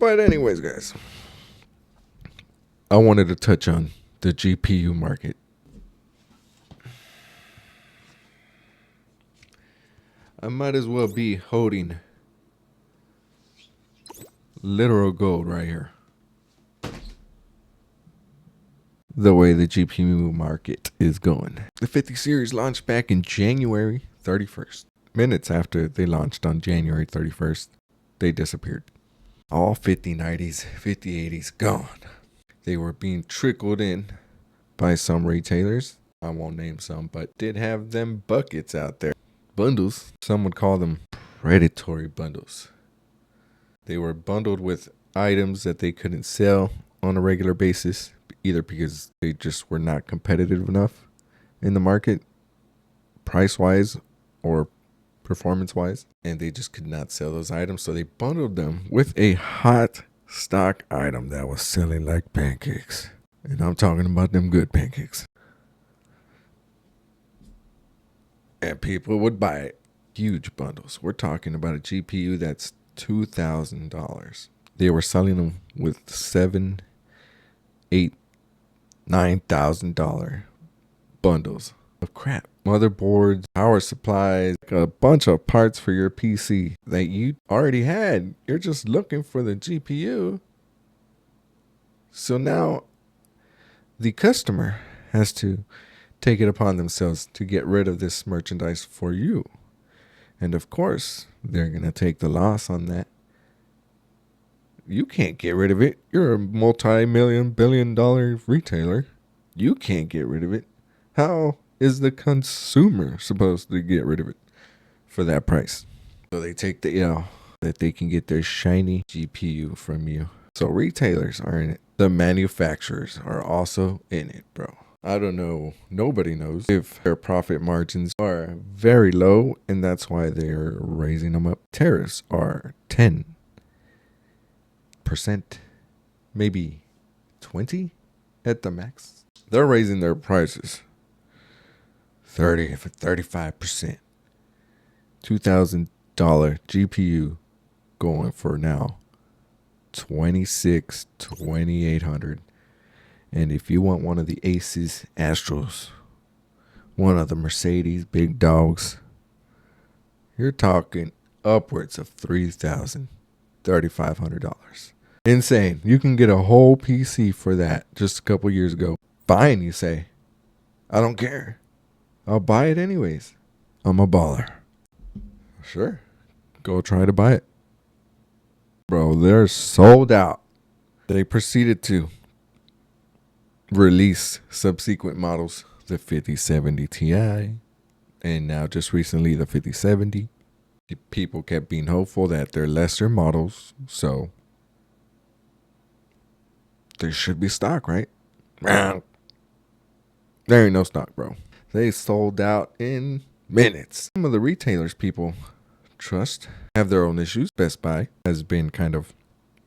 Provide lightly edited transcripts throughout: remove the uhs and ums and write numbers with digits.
But anyways, guys, I wanted to touch on the GPU market. I might as well be holding literal gold right here. The way the GPU market is going. The 50 series launched back in January 31st. Minutes after they launched on January 31st, they disappeared. All 5090s, 5080s gone. They were being trickled in by some retailers. I won't name some, but did have them buckets out there. Bundles, some would call them predatory bundles. They were bundled with items that they couldn't sell on a regular basis, either because they just were not competitive enough in the market, price-wise or performance-wise, and they just could not sell those items. So they bundled them with a hot stock item that was selling like pancakes. And I'm talking about them good pancakes. And people would buy it. Huge bundles. We're talking about a GPU that's $2,000. They were selling them with $7,000, $8,000, $9,000 bundles of crap. Motherboards, power supplies, a bunch of parts for your PC that you already had. You're just looking for the GPU. So now the customer has to take it upon themselves to get rid of this merchandise for you. And of course, they're going to take the loss on that. You can't get rid of it. You're a multi-million, billion-dollar retailer. You can't get rid of it. How is the consumer supposed to get rid of it for that price? So they take the L that they can get their shiny GPU from you. So retailers are in it. The manufacturers are also in it, bro. I don't know. Nobody knows if their profit margins are very low, and that's why they're raising them up. Tariffs are 10%, maybe 20 at the max. They're raising their prices 30 for 35%. $2,000 GPU going for now $2,800. And if you want one of the Aces Astros, one of the Mercedes big dogs, you're talking upwards of $3,000, $3,500. Insane. You can get a whole PC for that just a couple years ago. Fine, you say. I don't care. I'll buy it anyways. I'm a baller. Sure. Go try to buy it. Bro, they're sold out. They proceeded to release subsequent models, the 5070 Ti, and now just recently the 5070. People kept being hopeful that they're lesser models, so there should be stock, right? There ain't no stock, bro. They sold out in minutes. Some of the retailers people trust have their own issues. Best Buy has been kind of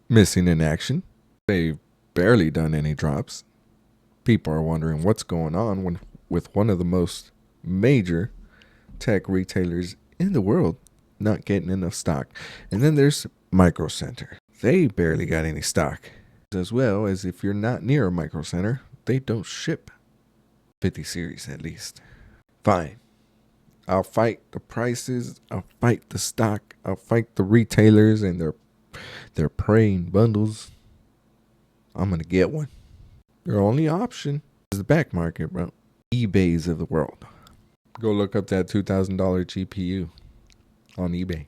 missing in action. They've barely done any drops. People are wondering what's going on with one of the most major tech retailers in the world not getting enough stock. And then there's Micro Center. They barely got any stock. As well as if you're not near a Micro Center, they don't ship 50 series at least. Fine. I'll fight the prices. I'll fight the stock. I'll fight the retailers and their praying bundles. I'm going to get one. Your only option is the back market, bro. eBays of the world. Go look up that $2,000 GPU on eBay.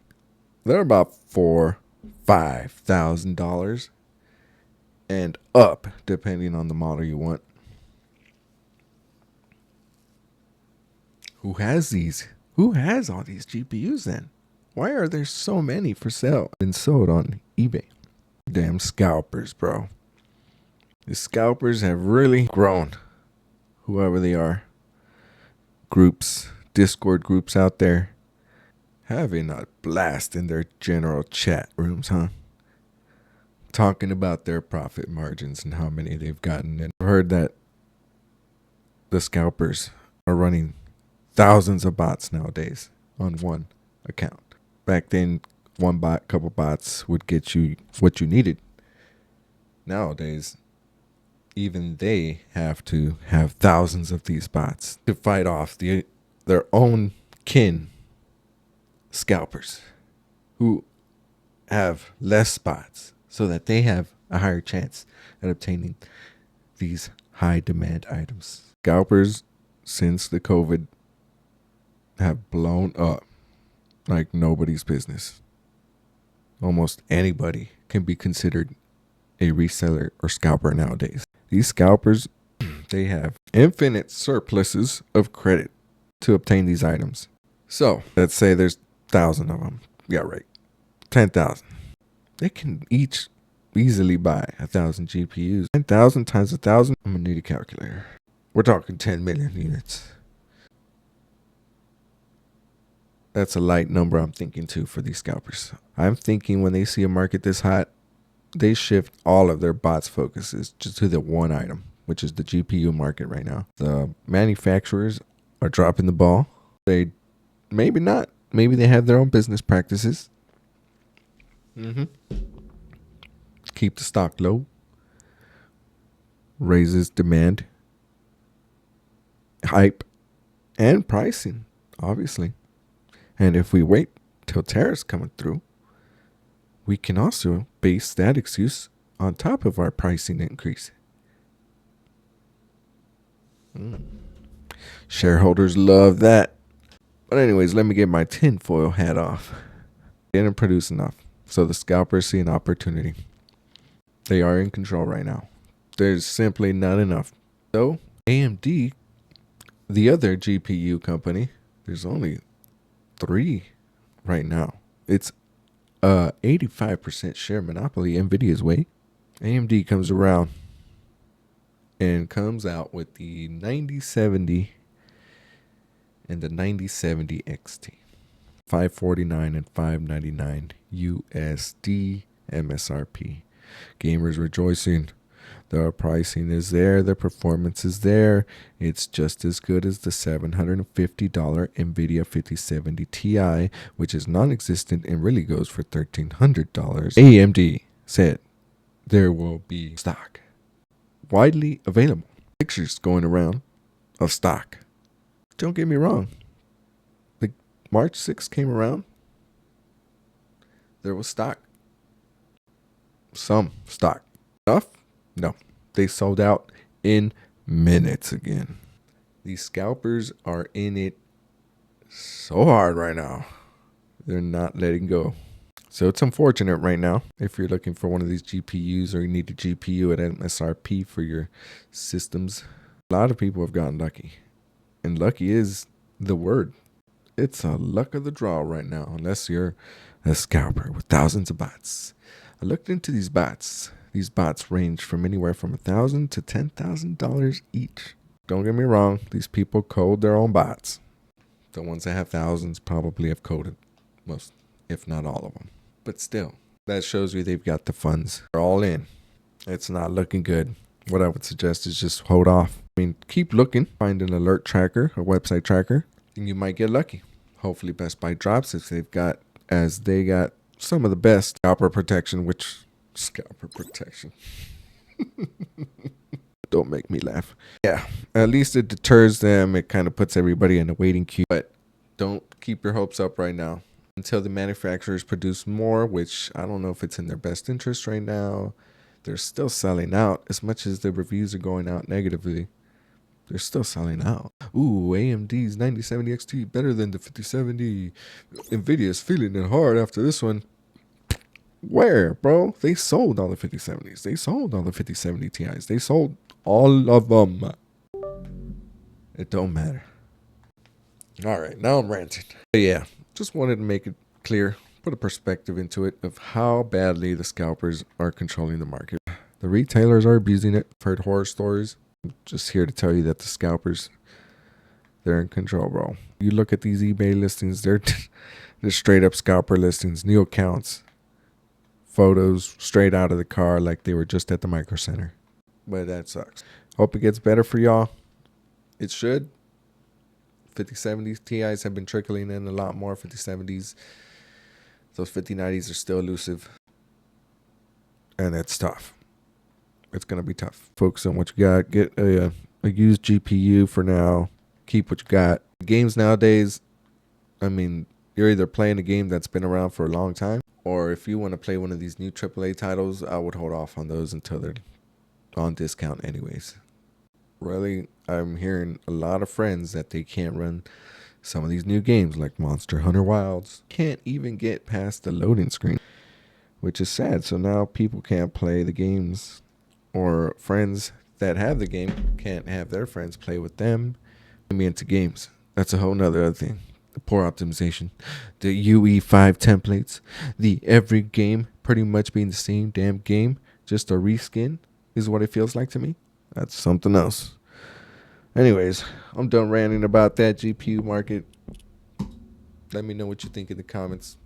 They're about $4,000-$5,000 and up, depending on the model you want. Who has these? Who has all these GPUs then? Why are there so many for sale and sold on eBay? Damn scalpers, bro. The scalpers have really grown, whoever they are. Groups, Discord groups out there, having a blast in their general chat rooms, huh? Talking about their profit margins and how many they've gotten. And I've heard that the scalpers are running thousands of bots nowadays on one account. Back then, one bot, couple bots would get you what you needed. Nowadays, even they have to have thousands of these bots to fight off their own kin scalpers who have less bots so that they have a higher chance at obtaining these high demand items. Scalpers, since the COVID, have blown up like nobody's business. Almost anybody can be considered a reseller or scalper nowadays. These scalpers, they have infinite surpluses of credit to obtain these items. So let's say there's 1,000 of them. Yeah, right. 10,000. They can each easily buy 1,000 GPUs. 10,000 times 1,000. I'm gonna need a calculator. We're talking 10 million units. That's a light number I'm thinking too for these scalpers. I'm thinking when they see a market this hot, they shift all of their bots' focuses just to the one item, which is the GPU market right now. The manufacturers are dropping the ball. They maybe not. Maybe they have their own business practices. Keep the stock low. Raises demand, hype, and pricing, obviously. And if we wait till tariffs coming through, we can also base that excuse on top of our pricing increase. Shareholders love that. But anyways, let me get my tinfoil hat off. They didn't produce enough. So the scalpers see an opportunity. They are in control right now. There's simply not enough. So AMD, the other GPU company, there's only 3 right now. It's 85% share monopoly NVIDIA's way. AMD comes around and comes out with the 9070 and the 9070 XT. 549 and 599 USD MSRP. Gamers rejoicing. The pricing is there. The performance is there. It's just as good as the $750 NVIDIA 5070 Ti, which is non-existent and really goes for $1,300. AMD said there will be stock widely available. Pictures going around of stock. Don't get me wrong. The March 6th came around. There was stock. Some stock. Enough? No. They sold out in minutes again. These scalpers are in it so hard right now. They're not letting go. So it's unfortunate right now if you're looking for one of these GPUs or you need a GPU at MSRP for your systems. A lot of people have gotten lucky. And lucky is the word. It's a luck of the draw right now, unless you're a scalper with thousands of bots. I looked into these bots. These bots range from anywhere from $1,000 to $10,000 each. Don't get me wrong, these people code their own bots. The ones that have thousands probably have coded most, if not all of them. But still, that shows you they've got the funds. They're all in. It's not looking good. What I would suggest is just hold off. I mean, keep looking. Find an alert tracker, a website tracker, and you might get lucky. Hopefully Best Buy drops if they got some of the best scalper protection, scalper protection. Don't make me laugh. Yeah, at least it deters them. It kind of puts everybody in a waiting queue. But don't keep your hopes up right now until the manufacturers produce more, which I don't know if it's in their best interest right now. They're still selling out. As much as the reviews are going out negatively, they're still selling out. Ooh, AMD's 9070 XT better than the 5070. NVIDIA's feeling it hard after this one. Where, bro? They sold all the 5070s. They sold all the 5070 Ti's. They sold all of them. It don't matter. All right, now I'm ranting. But yeah, just wanted to make it clear, put a perspective into it of how badly the scalpers are controlling the market. The retailers are abusing it. I've heard horror stories. I'm just here to tell you that the scalpers, they're in control, bro. You look at these eBay listings, they're straight up scalper listings, new accounts. Photos straight out of the car like they were just at the Micro Center. But that sucks. Hope it gets better for y'all. It should. 5070s Ti's have been trickling in a lot more. 5070s. Those 5090s are still elusive. And that's tough. it's going to be tough. Focus on what you got. Get a used GPU for now. Keep what you got. Games nowadays, I mean, you're either playing a game that's been around for a long time, or if you want to play one of these new AAA titles, I would hold off on those until they're on discount anyways. Really, I'm hearing a lot of friends that they can't run some of these new games like Monster Hunter Wilds. Can't even get past the loading screen, which is sad. So now people can't play the games, or friends that have the game can't have their friends play with them. Me into games. That's a whole nother other thing. The poor optimization, the UE5 templates, the every game pretty much being the same damn game, just a reskin is what it feels like to me. That's something else. Anyways, I'm done ranting about that GPU market. Let me know what you think in the comments.